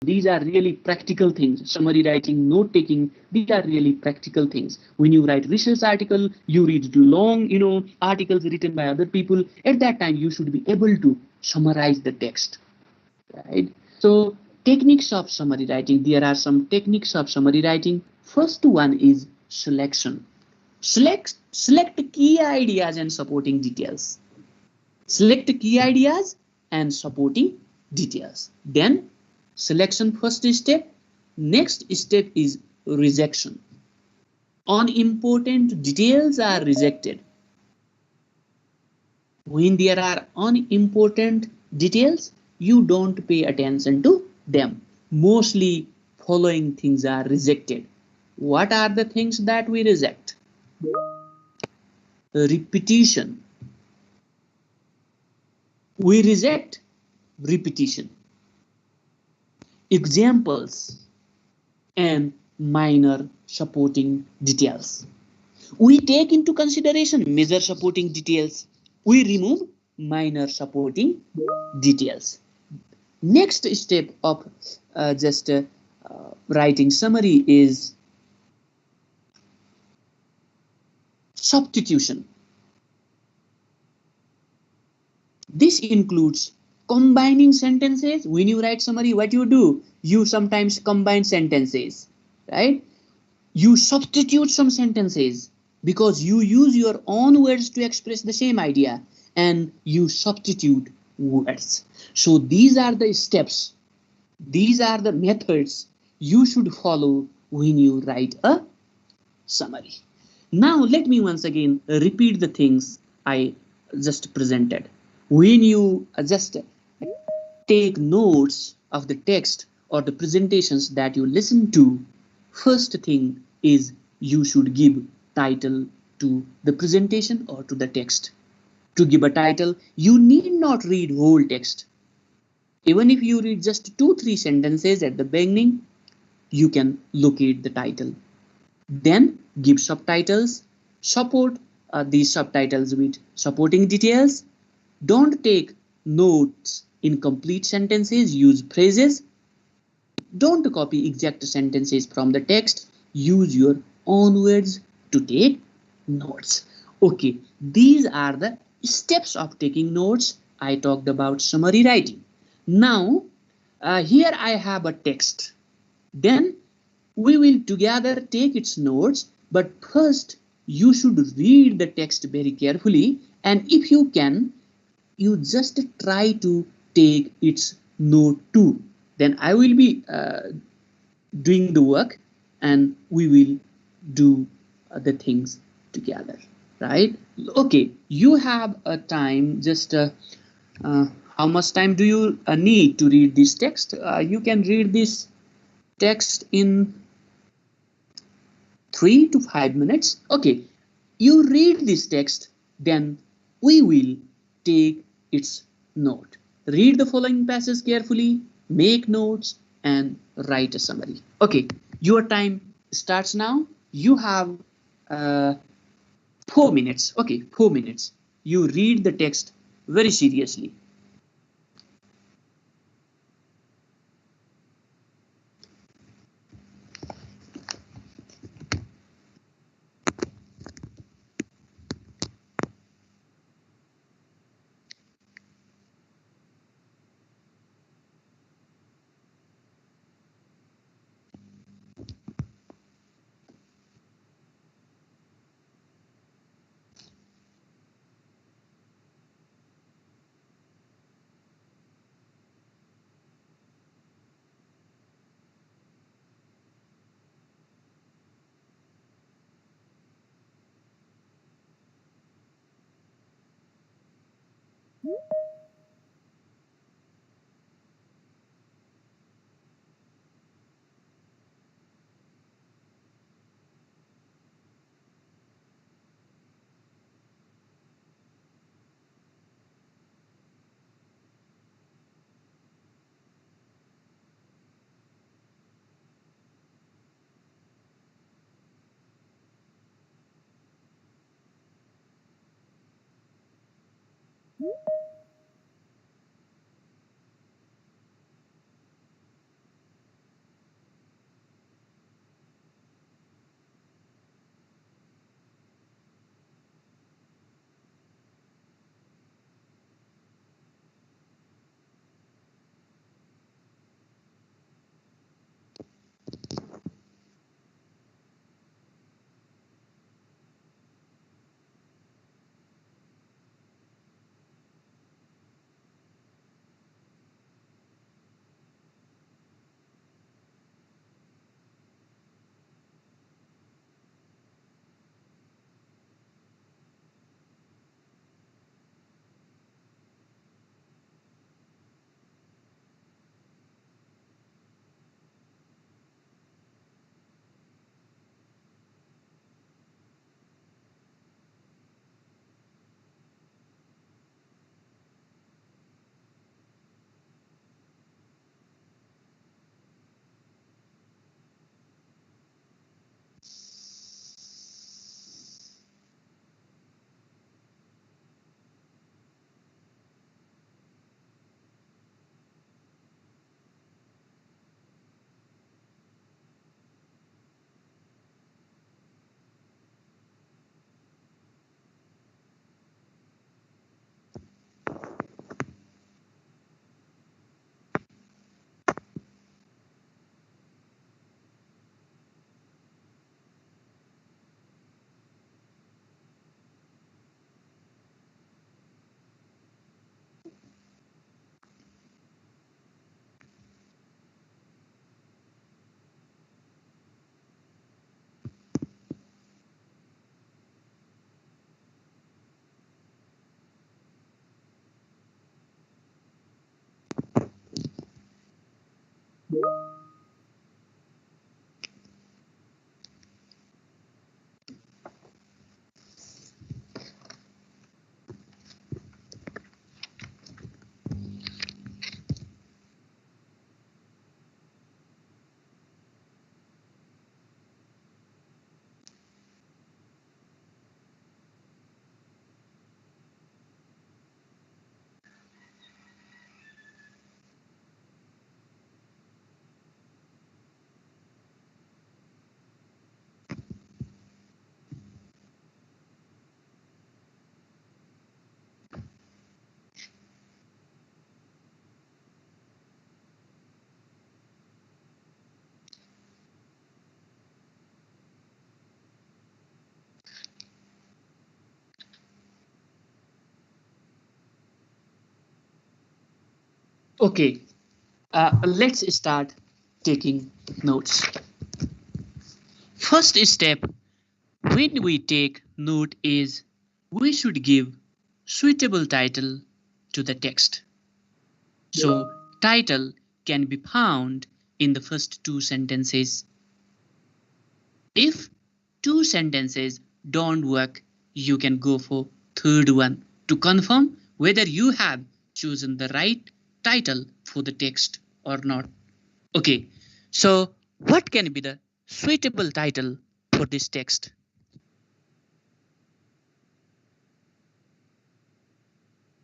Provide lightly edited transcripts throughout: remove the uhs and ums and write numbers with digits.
these are really practical things. Summary writing, note taking, these are really practical things. When you write research article, you read long, articles written by other people. At that time, you should be able to summarize the text, right? So techniques of summary writing. There are some techniques of summary writing. First one is selection. Select key ideas and supporting details. Select key ideas and supporting details. Then selection first step. Next step is rejection. Unimportant details are rejected. When there are unimportant details, you don't pay attention to them. Mostly following things are rejected. What are the things that we reject? Repetition. We reject repetition. Examples and minor supporting details. We take into consideration major supporting details. We remove minor supporting details. Next step of writing summary is substitution. This includes combining sentences. When you write summary, what you do? You sometimes combine sentences, right? You substitute some sentences because you use your own words to express the same idea, and you substitute words. So these are the steps. These are the methods you should follow when you write a summary. Now let me once again repeat the things I just presented. When you just take notes of the text or the presentations that you listen to, first thing is you should give title to the presentation or to the text. To give a title, you need not read whole text. Even if you read just 2-3 sentences at the beginning, you can locate the title. Then give subtitles. Support these subtitles with supporting details. Don't take notes in complete sentences. Use phrases. Don't copy exact sentences from the text. Use your own words to take notes. Okay, these are the steps of taking notes. I talked about summary writing. Now, here I have a text. Then we will together take its notes, but first you should read the text very carefully, and if you can, you just try to take its note too. Then I will be doing the work and we will do the things together, right? Okay, you have a time, just how much time do you need to read this text? You can read this text in 3 to 5 minutes. Okay, you read this text, then we will take its note. Read the following passage carefully, make notes, and write a summary. Okay, your time starts now. You have 4 minutes. Okay, 4 minutes. You read the text very seriously. Okay, let's start taking notes. First step when we take note is we should give suitable title to the text. So title can be found in the first two sentences. If two sentences don't work, you can go for third one to confirm whether you have chosen the right title for the text or not. Okay, so what can be the suitable title for this text?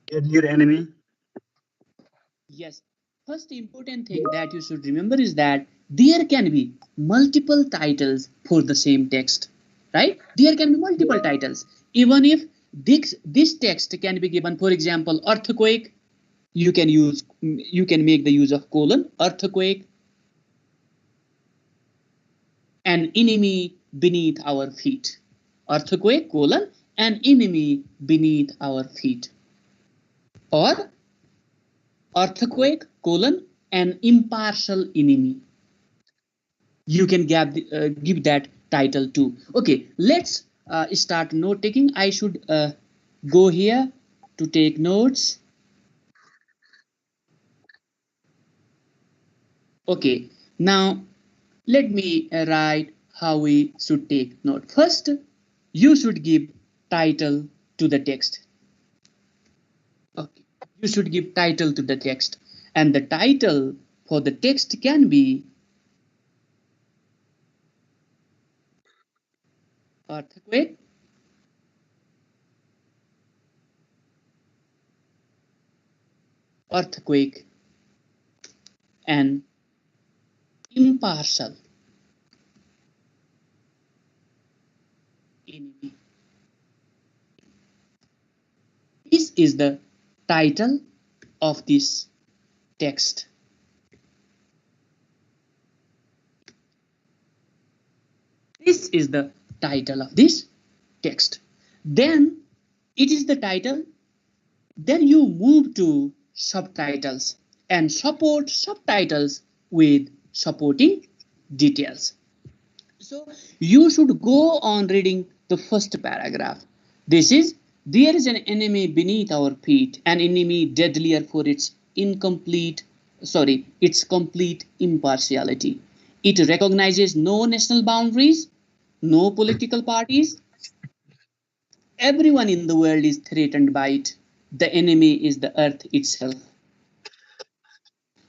Dear enemy. Yes, first important thing that you should remember is that there can be multiple titles for the same text, right? There can be multiple titles. Even if this text can be given, for example, earthquake, you can make the use of colon, earthquake, an enemy beneath our feet. Earthquake, colon, an enemy beneath our feet. Or earthquake, colon, an impartial enemy. You can give that title too. Okay, let's start note taking. I should go here to take notes. Okay, now let me write how we should take note. First, you should give title to the text. Okay, you should give title to the text, and the title for the text can be earthquake, earthquake, and impartial enemy. This is the title of this text. This is the title of this text. Then it is the title. Then you move to subtitles and support subtitles with supporting details. So you should go on reading the first paragraph. This is there is an enemy beneath our feet, an enemy deadlier for its complete impartiality. It recognizes no national boundaries, no political parties. Everyone in the world is threatened by it. The enemy is the earth itself.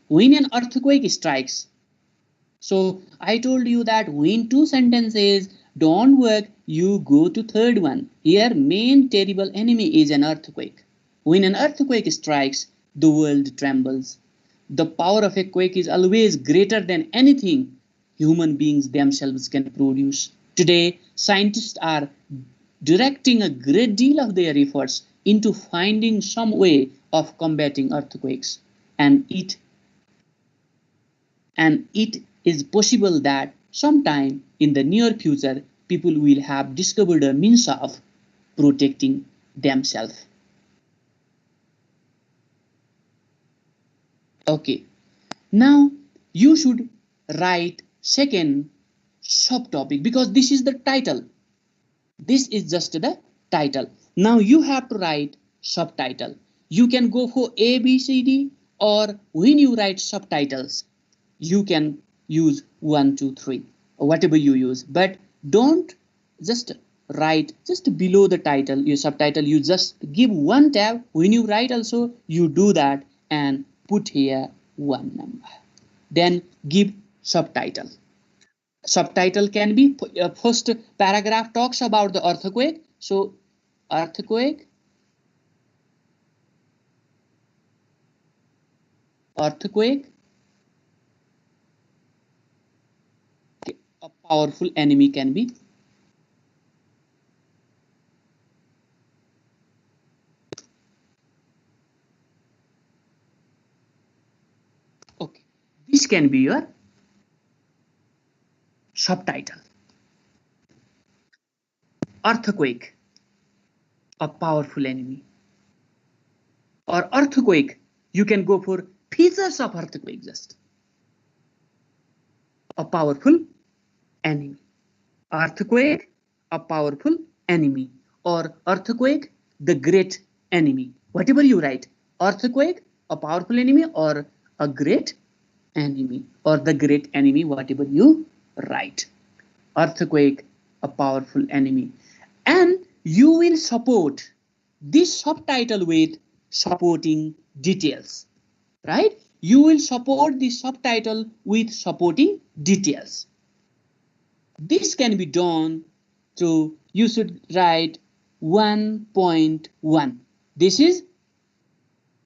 When an earthquake strikes, so I told you that when two sentences don't work, you go to third one. Here, main terrible enemy is an earthquake. When an earthquake strikes, the world trembles. The power of a quake is always greater than anything human beings themselves can produce. Today, scientists are directing a great deal of their efforts into finding some way of combating earthquakes, and it is possible that sometime in the near future people will have discovered a means of protecting themselves. Okay, now you should write second subtopic because this is the title. This is just the title. Now you have to write subtitle. You can go for A, B, C, D, or when you write subtitles, you can use 1, 2, 3, or whatever you use, but don't just write just below the title, your subtitle. You just give one tab. When you write also, you do that and put here one number. Then give subtitle. Subtitle can be first paragraph talks about the earthquake. So earthquake, earthquake, a powerful enemy can be. Okay, this can be your subtitle. Earthquake, a powerful enemy. Or earthquake, you can go for features of earthquake, just a powerful enemy. Earthquake, a powerful enemy. Or earthquake, the great enemy. Whatever you write, earthquake, a powerful enemy, or a great enemy, or the great enemy, whatever you write. Earthquake, a powerful enemy. And you will support this subtitle with supporting details, right? You will support the subtitle with supporting details. This can be done through, you should write 1.1. This is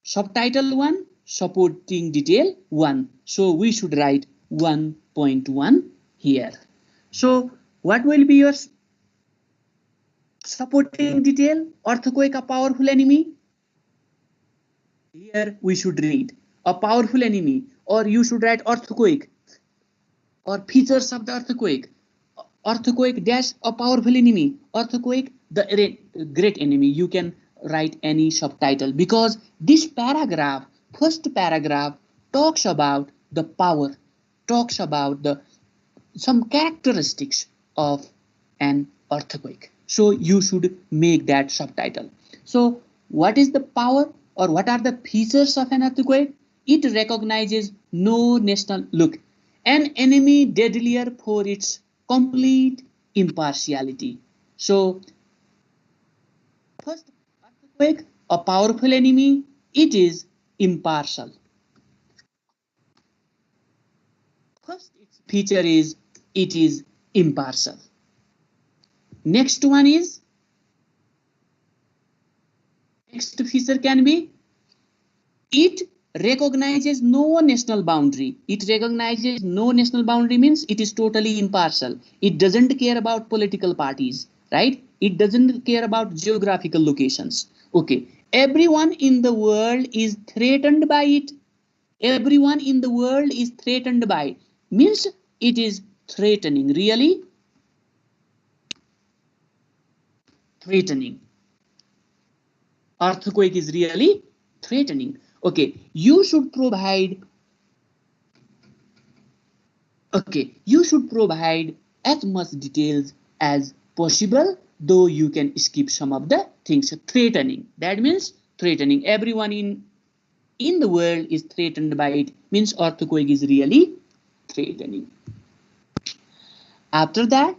subtitle 1, supporting detail 1. So we should write 1.1 here. So what will be your supporting detail? Earthquake, a powerful enemy. Here we should read a powerful enemy, or you should write earthquake or features of the earthquake. Earthquake dash a powerful enemy. Earthquake, the great enemy. You can write any subtitle, because this paragraph, first paragraph, talks about the power, talks about the some characteristics of an earthquake. So you should make that subtitle. So what is the power, or what are the features of an earthquake? It recognizes no national look, an enemy deadlier for its complete impartiality. So first, earthquake, a powerful enemy, it is impartial. First, its feature is it is impartial. Next one is, next feature can be, it recognizes no national boundary. It recognizes no national boundary means it is totally impartial. It doesn't care about political parties, right? It doesn't care about geographical locations. Okay, everyone in the world is threatened by it. Everyone in the world is threatened by it. Means it is threatening, really threatening. Earthquake is really threatening. Okay, you should provide as much details as possible, though you can skip some of the things. Threatening, that means threatening. Everyone in the world is threatened by it, means earthquake is really threatening. After that,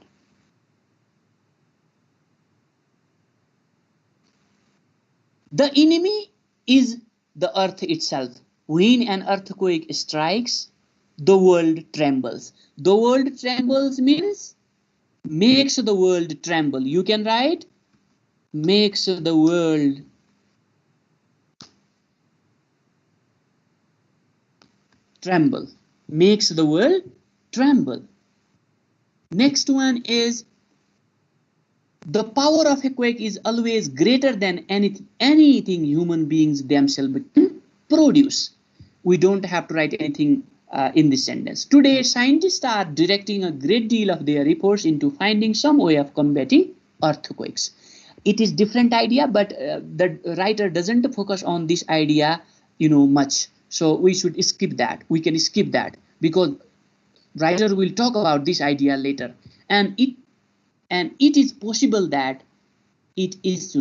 the enemy is the earth itself. When an earthquake strikes, the world trembles. The world trembles means makes the world tremble. You can write makes the world tremble. Makes the world tremble. Next one is, the power of a quake is always greater than anything human beings themselves can produce. We don't have to write anything in this sentence. Today, scientists are directing a great deal of their efforts into finding some way of combating earthquakes. It is different idea, but the writer doesn't focus on this idea, much. So we should skip that. We can skip that, because writer will talk about this idea later, and it is possible that it is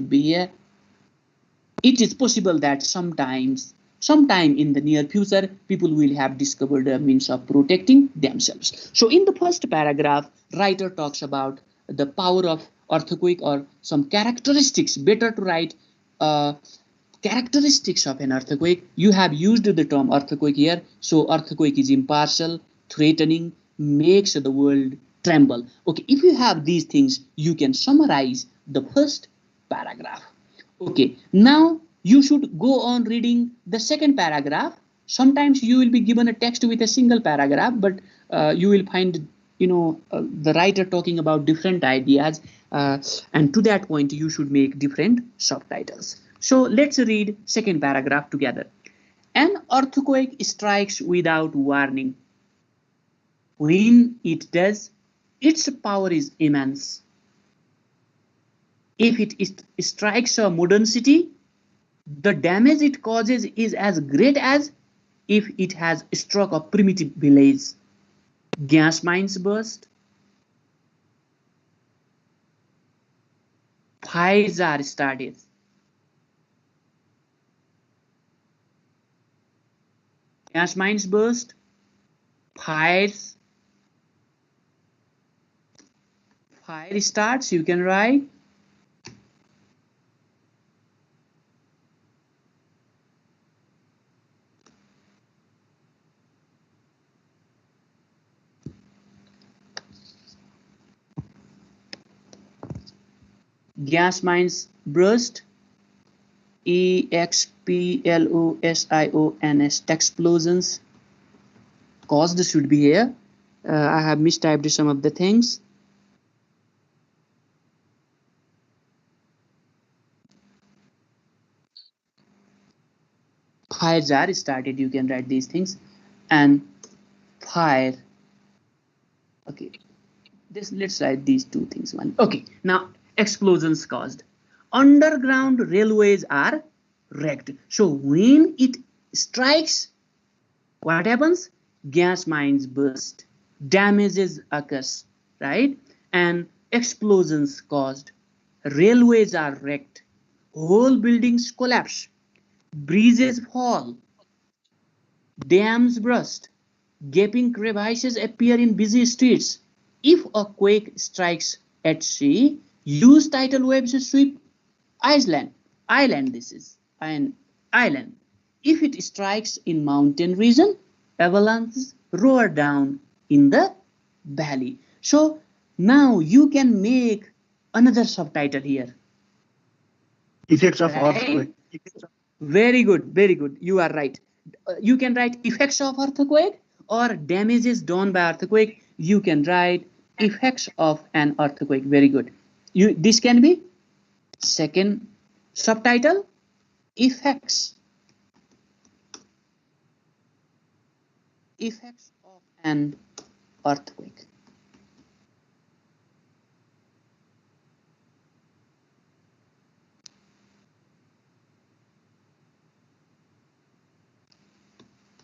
possible that sometimes sometime in the near future, people will have discovered a means of protecting themselves. So in the first paragraph, writer talks about the power of earthquake or some characteristics. Better to write characteristics of an earthquake. You have used the term earthquake here. So earthquake is impartial, threatening, makes the world tremble. Okay, if you have these things, you can summarize the first paragraph. Okay, now you should go on reading the second paragraph. Sometimes you will be given a text with a single paragraph, but you will find the writer talking about different ideas, and to that point you should make different subtitles. So let's read second paragraph together. An earthquake strikes without warning. When it does, its power is immense. If it strikes a modern city, the damage it causes is as great as if it has struck a primitive village. Gas mines burst, fires are started, gas mines burst, fire starts. You can write gas mines burst, explosions, explosions caused should be here. I have mistyped some of the things. Fires are started. You can write these things. And fire. Okay, let's write these two things. One. Okay, now explosions caused. Underground railways are wrecked. So when it strikes, what happens? Gas mines burst, damages occurs, right? And explosions caused. Railways are wrecked, whole buildings collapse, bridges fall, dams burst, gaping crevices appear in busy streets. If a quake strikes at sea, use tidal waves to sweep island. This is an island. If it strikes in mountain region, avalanches roar down in the valley. So now you can make another subtitle here. Effects of earthquake. Very good, very good. You are right. You can write effects of earthquake or damages done by earthquake. You can write effects of an earthquake. Very good. This can be second subtitle, effects of an earthquake.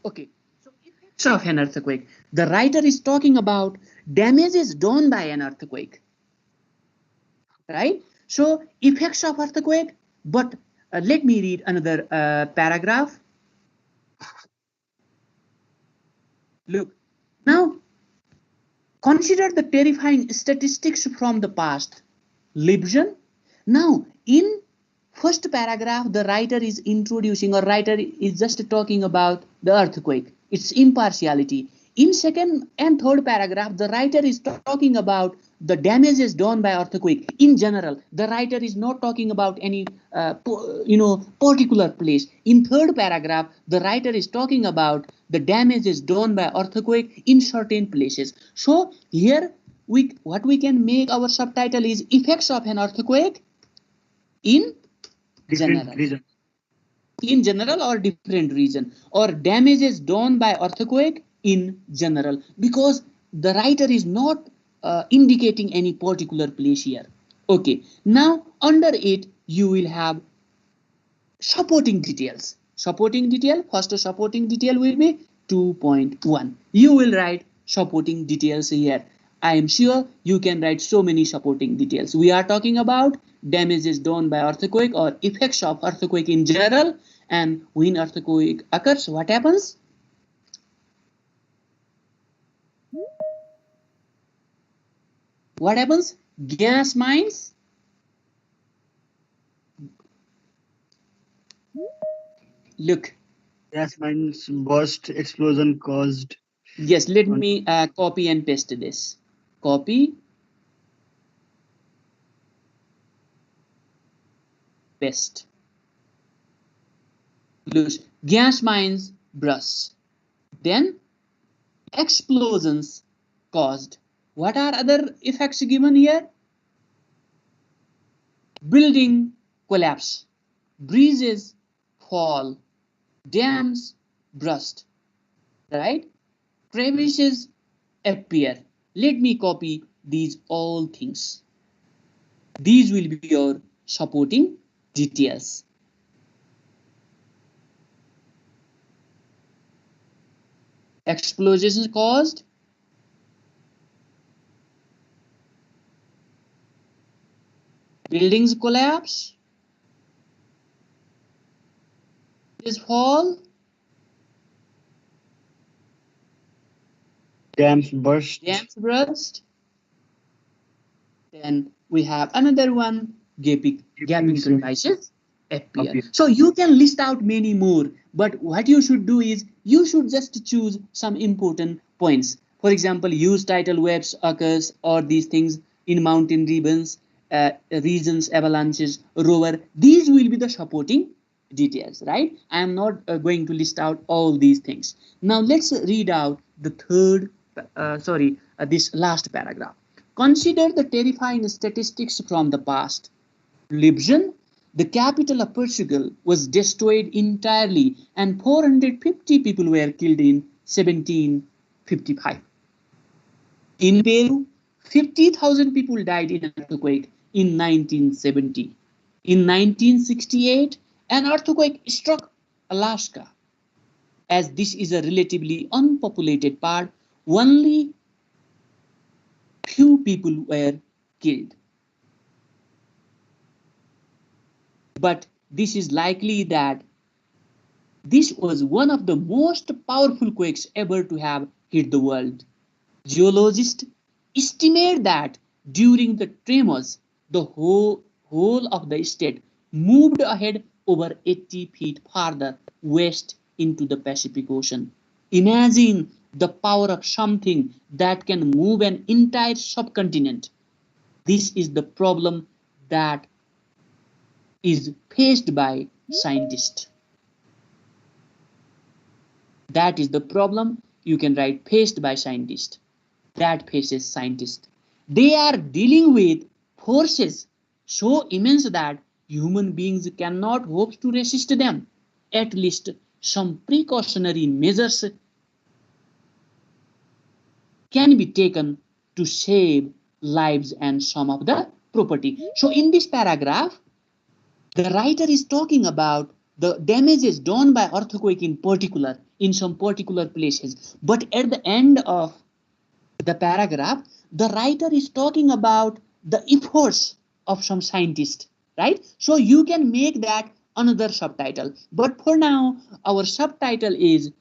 Okay, so effects of an earthquake. The writer is talking about damages done by an earthquake, right? So effects of earthquake, but let me read another paragraph. Look, now consider the terrifying statistics from the past. Libyan. Now, in first paragraph, the writer is introducing, or writer is just talking about the earthquake, its impartiality. In second and third paragraph, the writer is talking about the damages done by earthquake in general. The writer is not talking about any particular place. In third paragraph, the writer is talking about the damages done by earthquake in certain places. So here what we can make our subtitle is effects of an earthquake in general. In general or different region, or damages done by earthquake in general, because the writer is not indicating any particular place here. Okay, now under it you will have supporting details. Supporting detail, first supporting detail will be 2.1. You will write supporting details here. I am sure you can write so many supporting details. We are talking about damages done by earthquake or effects of earthquake in general, And when earthquake occurs, what happens? What happens? Gas mines. Look. Gas mines burst, explosion caused. Yes, let me copy and paste this. Copy, paste. Look, gas mines burst. Then explosions caused. What are other effects given here? Building collapse, bridges fall, dams burst, right? Crevices appear. Let me copy these all things. These will be your supporting details. Explosions caused, buildings collapse, bridges fall, Dams burst. dams burst. Then we have another one, gaping crevices appear. So you can list out many more, but what you should do is you should just choose some important points. For example, use tidal waves occurs or these things in mountain ribbons, regions, avalanches, rover. These will be the supporting details, right? I am not going to list out all these things. Now let's read out the this last paragraph. Consider the terrifying statistics from the past. Lisbon, the capital of Portugal, was destroyed entirely and 450 people were killed in 1755. In Peru, 50,000 people died in an earthquake in 1970. In 1968, an earthquake struck Alaska. As this is a relatively unpopulated part, only few people were killed. But this is likely that this was one of the most powerful quakes ever to have hit the world. Geologists estimate that during the tremors, the whole of the state moved ahead over 80 feet farther west into the Pacific Ocean. Imagine the power of something that can move an entire subcontinent. This is the problem that is faced by scientists. That is the problem. You can write faced by scientists. That faces scientists. They are dealing with forces so immense that human beings cannot hope to resist them. At least some precautionary measures can be taken to save lives and some of the property. So in this paragraph, the writer is talking about the damages done by earthquake in particular, in some particular places. But at the end of the paragraph, the writer is talking about the efforts of some scientists, right? So you can make that another subtitle. But for now, our subtitle is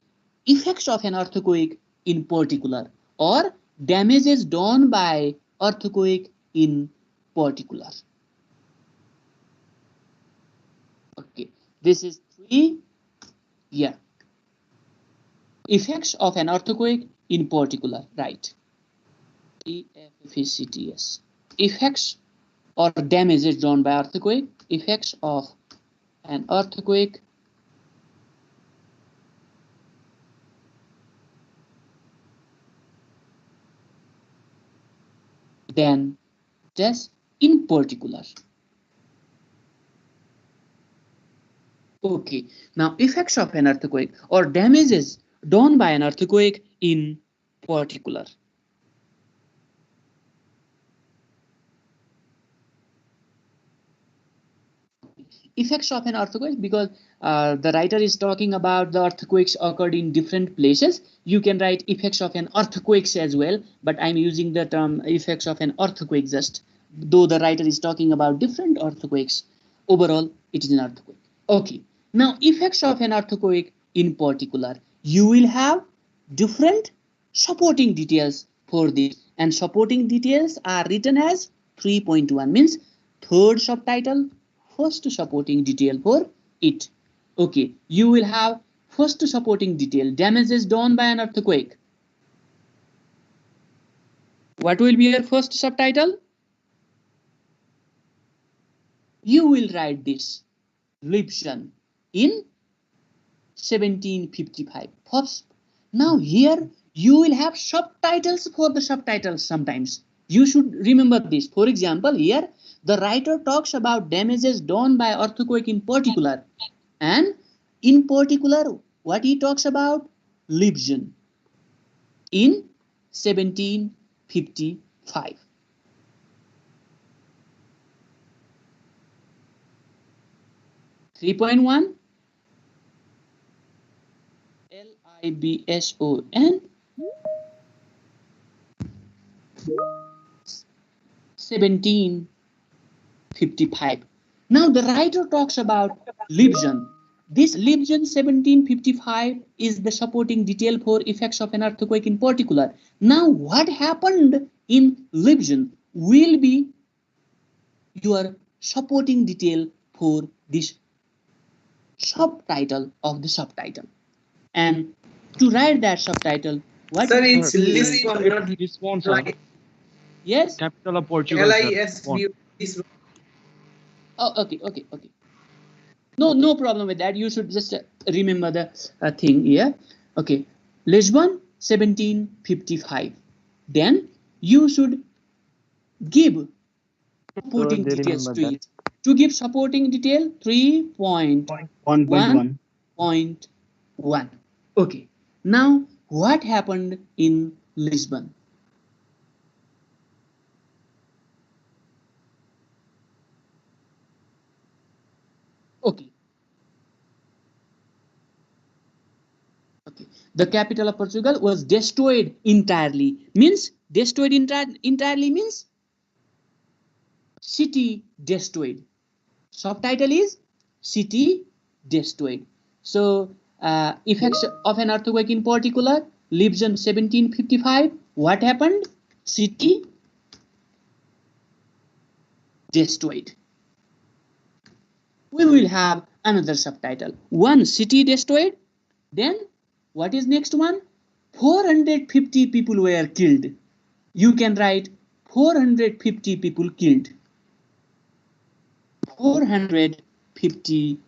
effects of an earthquake in particular, or damages done by earthquake in particular. Okay, this is 3. Yeah. Effects of an earthquake in particular, right? EFFCTS. Effects or damages done by earthquake. Effects of an earthquake then just in particular. Okay, now effects of an earthquake or damages done by an earthquake in particular. Effects of an earthquake, because the writer is talking about the earthquakes occurred in different places. You can write effects of an earthquakes as well, but I'm using the term effects of an earthquake just, though the writer is talking about different earthquakes. Overall, it is an earthquake. Okay, Now, effects of an earthquake in particular, you will have different supporting details for this, and supporting details are written as 3.1, means third subtitle, first supporting detail for it. Okay, you will have first supporting detail, damages done by an earthquake. What will be your first subtitle? You will write this, Lipson in 1755. First, now here you will have subtitles for the subtitles sometimes. You should remember this. For example, here the writer talks about damages done by earthquake in particular. And in particular, what he talks about? Lipson in 1755. (3.1) Libson 1755. Now the writer talks about Lipson. This Lipson 1755 is the supporting detail for effects of an earthquake in particular. Now what happened in Lipson will be your supporting detail for this subtitle of the subtitle. And to write that subtitle, what Sir, you it's do is, Lisbon, not Lisbon, sir. yes. Capital of Portugal, sir. Lisbon. Oh, okay. No problem with that. You should just remember the thing here. Okay, Lisbon 1755. Then you should give supporting they details remember to that. it. To give supporting detail, 3.1.1. 1.1. Okay. Now what happened in Lisbon? Okay. The capital of Portugal was destroyed entirely. Means destroyed entirely means city destroyed. Subtitle is city destroyed. So effects of an earthquake in particular, Lisbon 1755. What happened? City destroyed. We will have another subtitle. One, city destroyed. Then what is next one? 450 people were killed. You can write 450 people killed. 450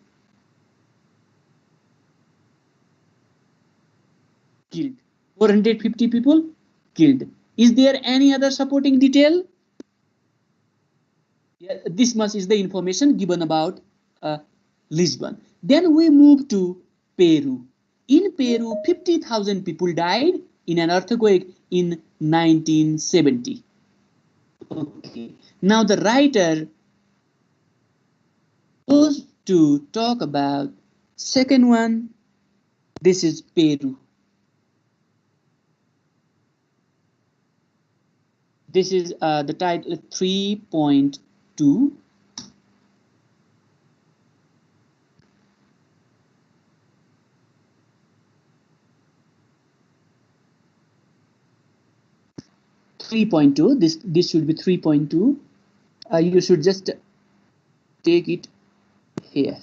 killed. 450 people killed. Is there any other supporting detail? Yeah, this much is the information given about Lisbon. Then we move to Peru. In Peru, 50,000 people died in an earthquake in 1970. Okay. Now the writer goes to talk about second one. This is Peru. This is the title 3.2. This should be 3.2. You should just take it here.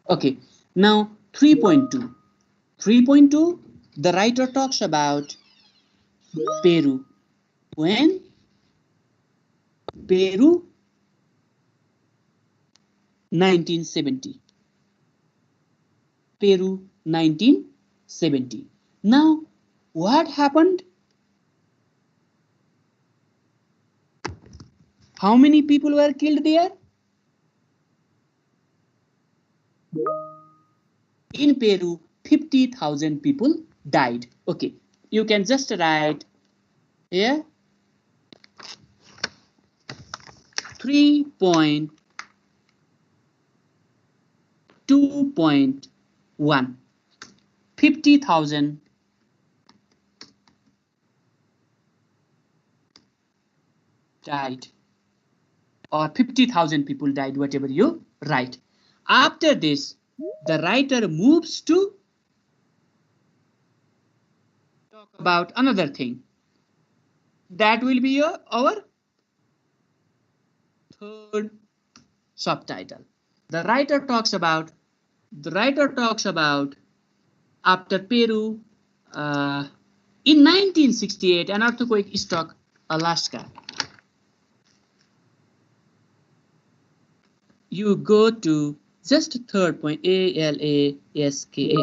Okay, now 3.2. 3.2, the writer talks about Peru. When Peru 1970. Peru 1970. Now what happened? How many people were killed there? In Peru, 50,000 people died. Okay, you can just write here 3.2 2.1. 50,000 died, or 50,000 people died, whatever you write. After this, the writer moves to talk about another thing. That will be our third subtitle. The writer talks about after Peru, in 1968, an earthquake struck Alaska. You go to just third point, ALASKA.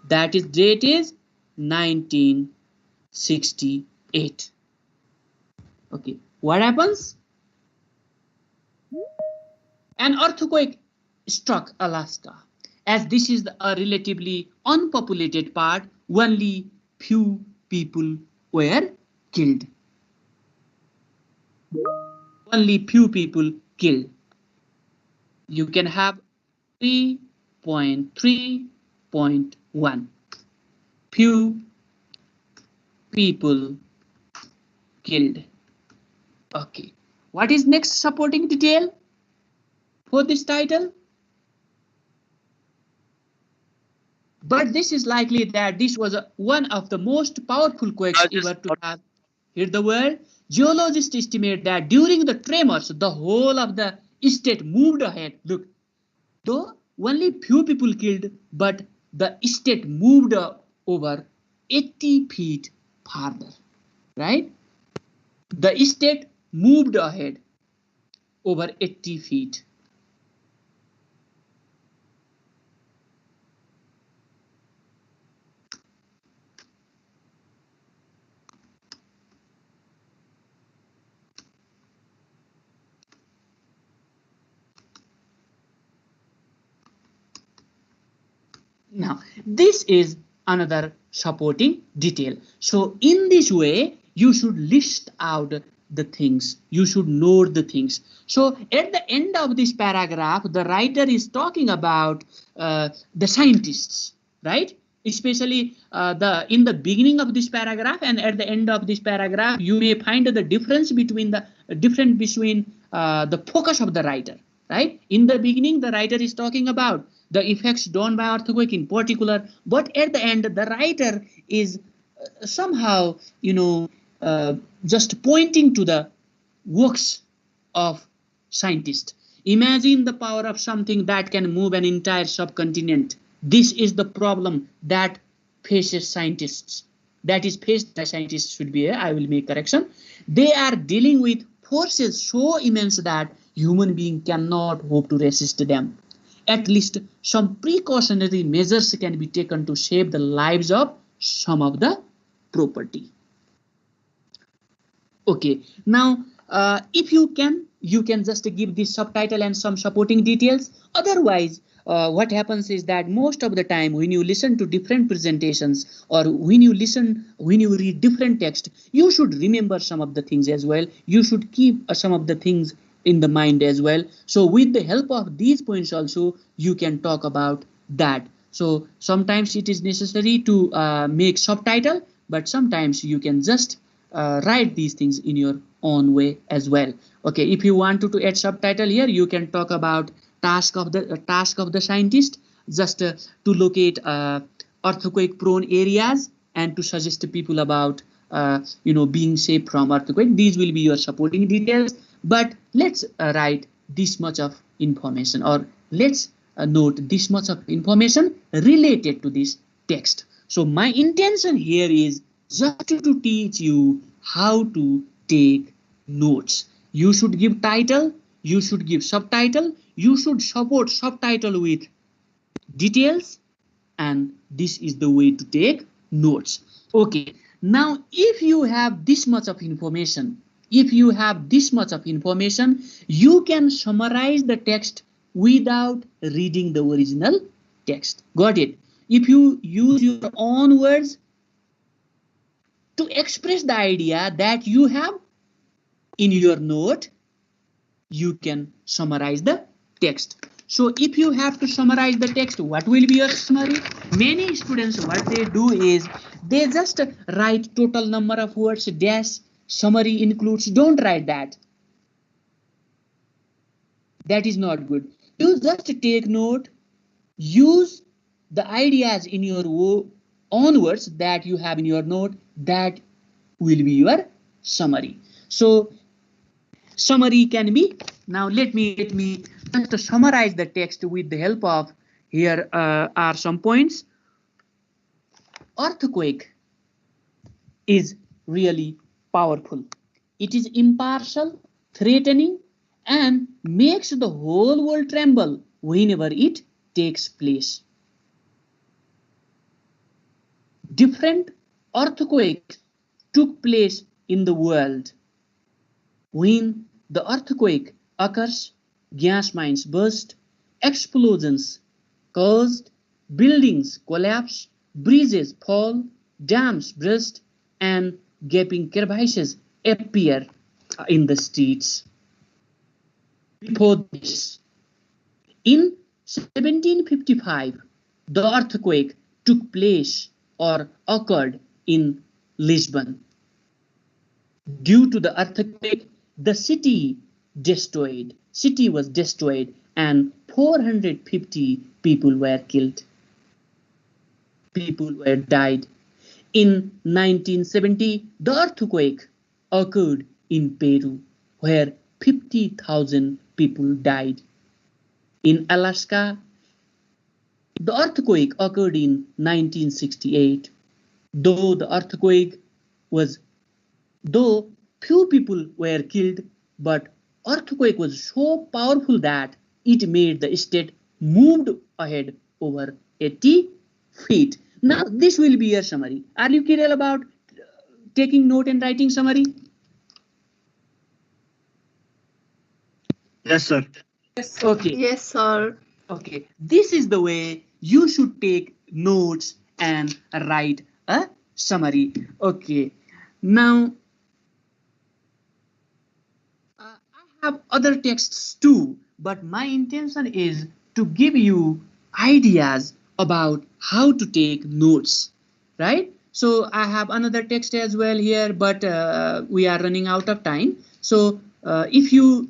That is date is 1968. Okay, what happens? An earthquake struck Alaska. As this is a relatively unpopulated part, only few people were killed. Only few people killed. You can have 3.3.1. Few people killed. Okay. What is next supporting detail for this title? But this is likely that this was one of the most powerful quakes ever to have hit the world. Geologists estimate that during the tremors, the whole of the state moved ahead. Look, though only few people killed, but the state moved over 80 feet farther, right? The state moved ahead over 80 feet. Now, this is another supporting detail. So in this way, you should list out the things. You should know the things. So at the end of this paragraph, the writer is talking about the scientists, right? Especially in the beginning of this paragraph and at the end of this paragraph, you may find the difference between the focus of the writer, right? In the beginning, the writer is talking about the effects done by earthquake in particular, but at the end, the writer is somehow, just pointing to the works of scientists. Imagine the power of something that can move an entire subcontinent. This is the problem that faces scientists. That is faced by scientists should be, I will make correction. They are dealing with forces so immense that human being cannot hope to resist them. At least some precautionary measures can be taken to save the lives of some of the property. Okay, now if you can just give this subtitle and some supporting details. Otherwise, what happens is that most of the time when you listen to different presentations or when you read different text, you should remember some of the things as well. You should keep some of the things in the mind as well. So with the help of these points also, you can talk about that. So sometimes it is necessary to make subtitle, but sometimes you can just write these things in your own way as well. Okay, if you want to add subtitle here, you can talk about task of the scientist, just to locate earthquake prone areas and to suggest to people about being safe from earthquake. These will be your supporting details. But let's write this much of information, or let's note this much of information related to this text. So my intention here is just to teach you how to take notes. You should give title, you should give subtitle, you should support subtitle with details, and this is the way to take notes. Okay, now if you have this much of information, you can summarize the text without reading the original text. Got it? If you use your own words to express the idea that you have in your note, you can summarize the text. So if you have to summarize the text, what will be your summary? Many students, what they do is they just write total number of words dash summary includes. Don't write that. That is not good. You just take note, use the ideas in your own words that you have in your note. That will be your summary. So summary can be, now let me just summarize the text with the help of, here are some points. Earthquake is really powerful. It is impartial, threatening, and makes the whole world tremble whenever it takes place. Different earthquakes took place in the world. When the earthquake occurs, gas mines burst, explosions caused, buildings collapse, bridges fall, dams burst, and gaping crevices appear in the streets. Before this, in 1755, the earthquake took place or occurred in Lisbon. Due to the earthquake, the city was destroyed and 450 people were killed. People were died. In 1970, the earthquake occurred in Peru, where 50,000 people died. In Alaska, the earthquake occurred in 1968. Though few people were killed, but earthquake was so powerful that it made the state moved ahead over 80 feet. Now this will be your summary. Are you clear about taking note and writing summary? Yes, sir. Yes. Okay. Yes, sir. Okay. This is the way you should take notes and write a summary. Okay. Now I have other texts too, but my intention is to give you ideas about how to take notes, right? So I have another text as well here, but we are running out of time. So if you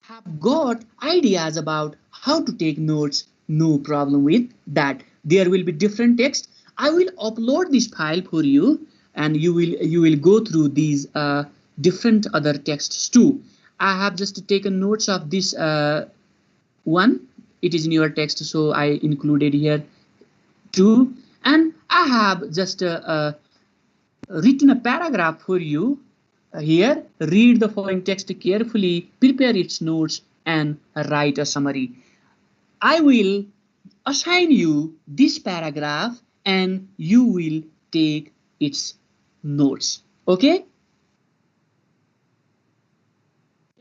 have got ideas about how to take notes, no problem with that. There will be different text. I will upload this file for you, and you will go through these different other texts too. I have just taken notes of this one. It is in your text, so I included here too. And I have just written a paragraph for you here. Read the following text carefully, prepare its notes, and write a summary. I will assign you this paragraph and you will take its notes. Okay?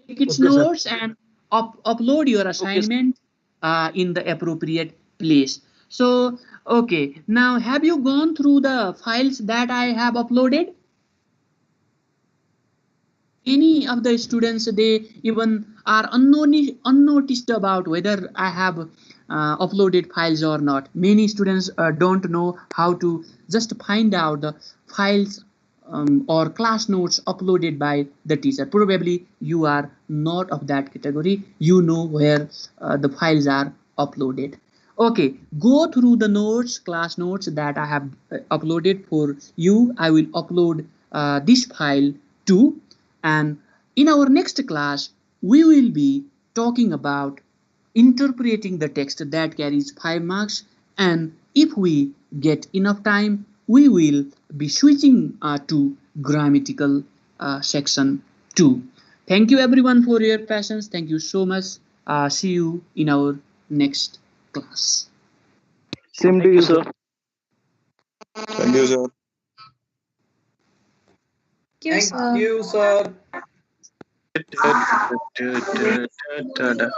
Take its Okay, sir. notes and upload your assignment in the appropriate place. So, okay, now have you gone through the files that I have uploaded? Any of the students, they even are unnoticed about whether I have uploaded files or not. Many students don't know how to just find out the files or class notes uploaded by the teacher. Probably you are not of that category. You know where the files are uploaded. Okay, go through the notes, class notes that I have uploaded for you. I will upload this file too. And in our next class, we will be talking about interpreting the text that carries 5 marks. And if we get enough time, we will be switching to grammatical section 2. Thank you everyone for your patience. Thank you so much. See you in our next class. Same to you, sir. Thank you, sir. Thank you, sir. Da, da, da, da, da, da.